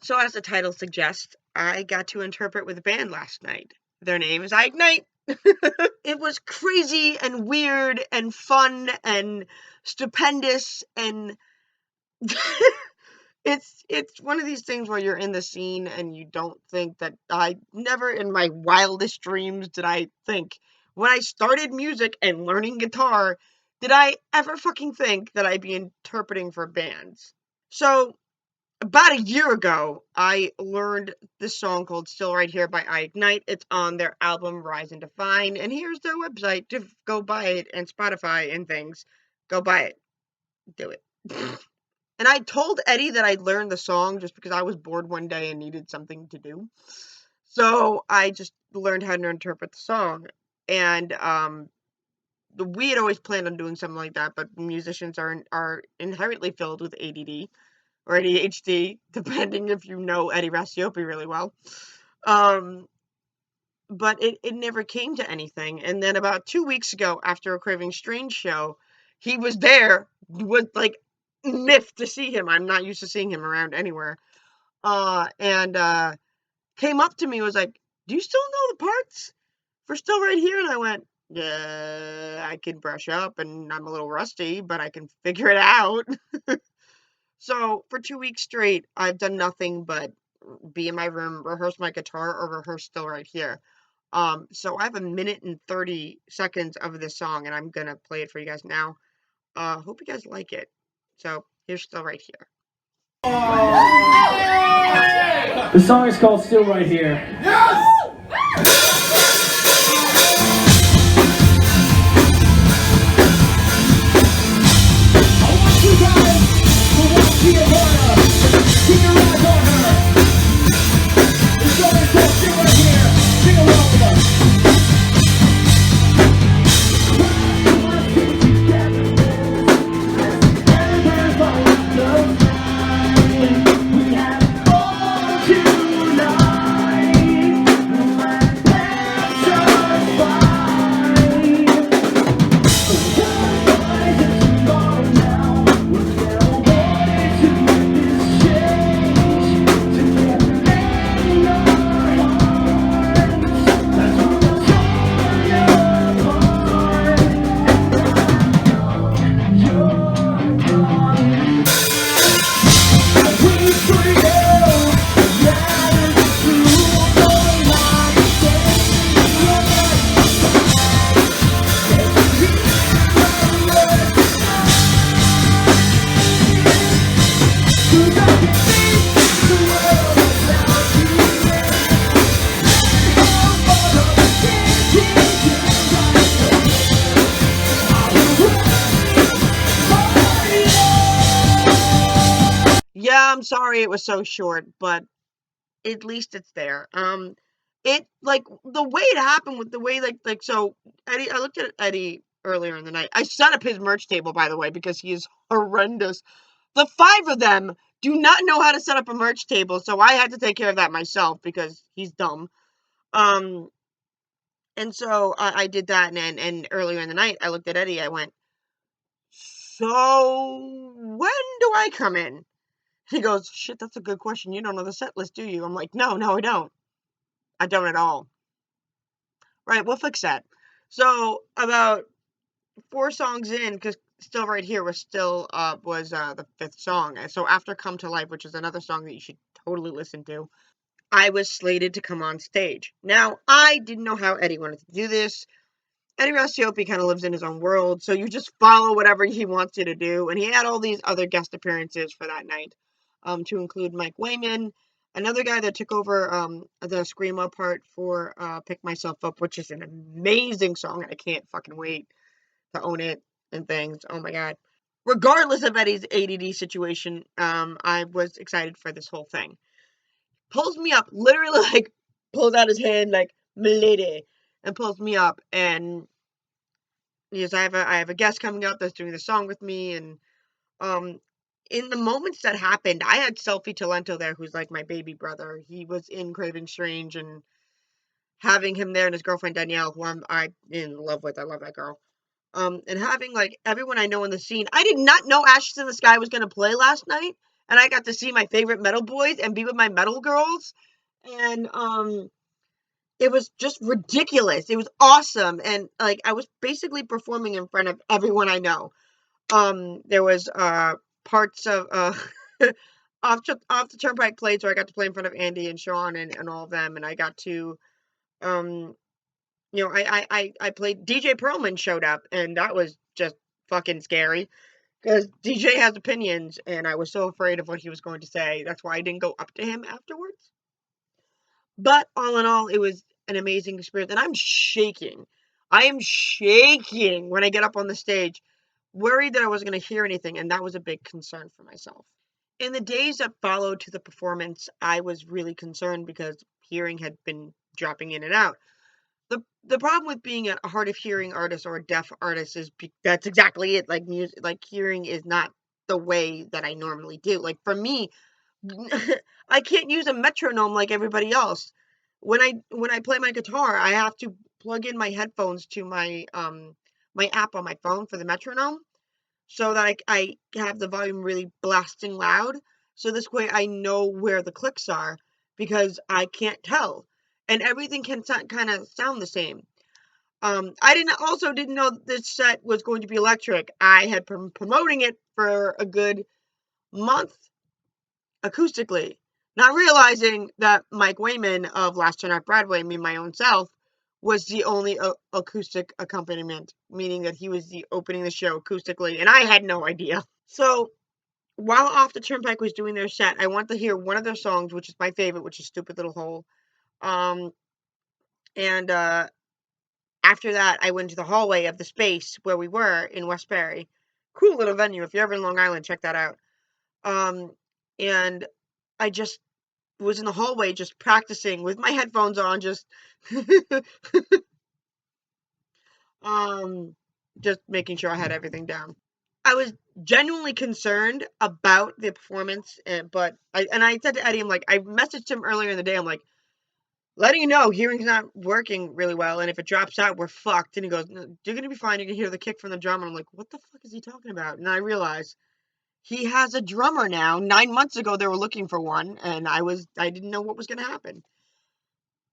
So as the title suggests, I got to interpret with a band last night. Their name is Ignite. It was crazy and weird and fun and stupendous, and it's one of these things where you're in the scene and you don't think that. I never in my wildest dreams did I think, when I started music and learning guitar, did I ever fucking think that I'd be interpreting for bands. So about a year ago, I learned this song called Still Right Here by Ignite. It's on their album Rise and Define, and here's their website to go buy it, and Spotify and things. Go buy it. Do it. And I told Eddie that I'd learned the song just because I was bored one day and needed something to do. So I just learned how to interpret the song. And we had always planned on doing something like that, but musicians are inherently filled with ADD or ADHD, depending if you know Eddie Rassiopi really well. But it never came to anything. And then about 2 weeks ago, after a Craving Strange show, he was there, was like miffed to see him. I'm not used to seeing him around anywhere. And came up to me, was like, "Do you still know the parts for Still Right Here?" And I went, "Yeah, I can brush up, and I'm a little rusty, but I can figure it out." So for 2 weeks straight, I've done nothing but be in my room, rehearse my guitar, or rehearse Still Right Here. So I have a minute and 30 seconds of this song, and I'm gonna play it for you guys now. Hope you guys like it. So here's Still Right Here. The song is called Still Right Here. Yes! I want you guys to watch the Ivana. Keep your eyes on her. The song is called Still Right Here. Sing along with us. Yeah, I'm sorry it was so short, but at least it's there. It like the way it happened with the way so Eddie. I looked at Eddie earlier in the night. I set up his merch table, by the way, because he is horrendous. The 5 of them do not know how to set up a merch table, so I had to take care of that myself because he's dumb. Um, and so I did that, and earlier in the night, I looked at Eddie. I went, "So when do I come in?" He goes, "Shit, that's a good question. You don't know the set list, do you?" I'm like, "No, I don't. I don't at all." Right, we'll fix that. So about 4 songs in, because Still Right Here was the 5th song. And so after Come to Life, which is another song that you should totally listen to, I was slated to come on stage. Now, I didn't know how Eddie wanted to do this. Eddie Rassiopi kind of lives in his own world, so you just follow whatever he wants you to do. And he had all these other guest appearances for that night, to include Mike Wayman, another guy that took over the Screamo part for Pick Myself Up, which is an amazing song. I can't fucking wait to own it and things. Oh my god. Regardless of Eddie's ADD situation, I was excited for this whole thing. Pulls me up, literally like pulls out his hand like "Milady" and pulls me up, and yes, I have a guest coming up that's doing the song with me, and um in the moments that happened, I had Selfie Talento there, who's like my baby brother. He was in Craving Strange, and having him there and his girlfriend Danielle, who I'm in love with. I love that girl. And having like everyone I know in the scene. I did not know Ashes in the Sky was gonna play last night, and I got to see my favorite metal boys and be with my metal girls, and it was just ridiculous. It was awesome, and like I was basically performing in front of everyone I know. There was parts of off the Turnpike Plates where I got to play in front of Andy and Sean and all of them, and I got to I played. DJ Perlman showed up, and that was just fucking scary because DJ has opinions, and I was so afraid of what he was going to say. That's why I didn't go up to him afterwards. But all in all, it was an amazing experience, and I'm shaking. I am shaking when I get up on the stage, worried that I wasn't going to hear anything, and that was a big concern for myself. In the days that followed to the performance, I was really concerned because hearing had been dropping in and out. The problem with being a hard of hearing artist or a deaf artist is that's exactly it. Like music, like hearing is not the way that I normally do. Like for me, I can't use a metronome like everybody else. When I play my guitar, I have to plug in my headphones to my app on my phone for the metronome so that I have the volume really blasting loud. So this way I know where the clicks are because I can't tell. And everything can kind of sound the same. I didn't know this set was going to be electric. I had been promoting it for a good month acoustically, not realizing that Mike Wayman of Last Turn Off Broadway, me my own self, was the only acoustic accompaniment, meaning that he was the opening the show acoustically, and I had no idea. So while Off the Turnpike was doing their set, I wanted to hear one of their songs, which is my favorite, which is Stupid Little Hole. And after that, I went to the hallway of the space where we were in Westbury. Cool little venue. If you're ever in Long Island, check that out. And I just was in the hallway just practicing with my headphones on, just just making sure I had everything down. I was genuinely concerned about the performance, but I said to Eddie, I'm like, I messaged him earlier in the day, I'm like, letting you know, hearing's not working really well, and if it drops out, we're fucked. And he goes, no, you're gonna be fine, you can hear the kick from the drum. And I'm like, what the fuck is he talking about? And I realized he has a drummer now. 9 months ago, they were looking for one, and I didn't know what was gonna happen.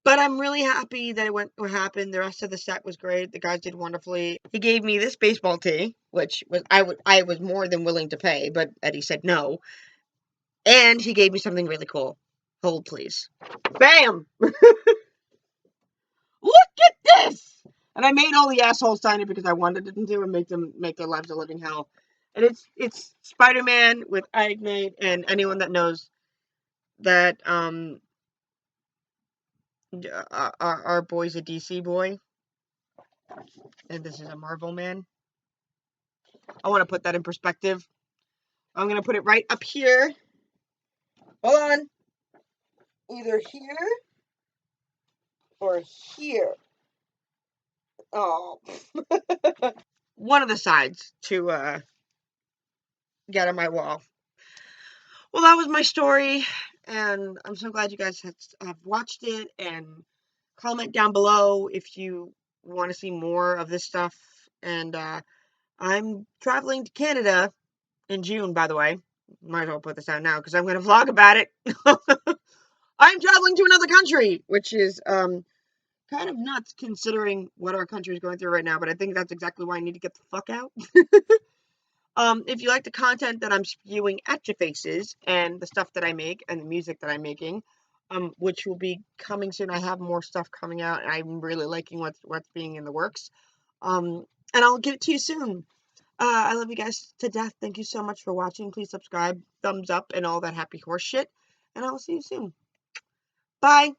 But I'm really happy that what happened. The rest of the set was great. The guys did wonderfully. He gave me this baseball tee, which was I was more than willing to pay, but Eddie said no. And he gave me something really cool. Hold, please. Bam! Look at this! And I made all the assholes sign it because I wanted them to and make their lives a living hell. And it's Spider-Man with Ignite, and anyone that knows that our boy's a DC boy, and this is a Marvel man. I want to put that in perspective. I'm going to put it right up here. Hold on. Either here or here. Oh. One of the sides to get on my wall. Well, that was my story, and I'm so glad you guys have watched it, and comment down below if you want to see more of this stuff. And I'm traveling to Canada in June, by the way. Might as well put this out now because I'm going to vlog about it. I'm traveling to another country, which is kind of nuts considering what our country is going through right now, but I think that's exactly why I need to get the fuck out. If you like the content that I'm spewing at your faces and the stuff that I make and the music that I'm making, which will be coming soon. I have more stuff coming out, and I'm really liking what's being in the works. And I'll give it to you soon. I love you guys to death. Thank you so much for watching. Please subscribe, thumbs up, and all that happy horse shit. And I will see you soon. Bye.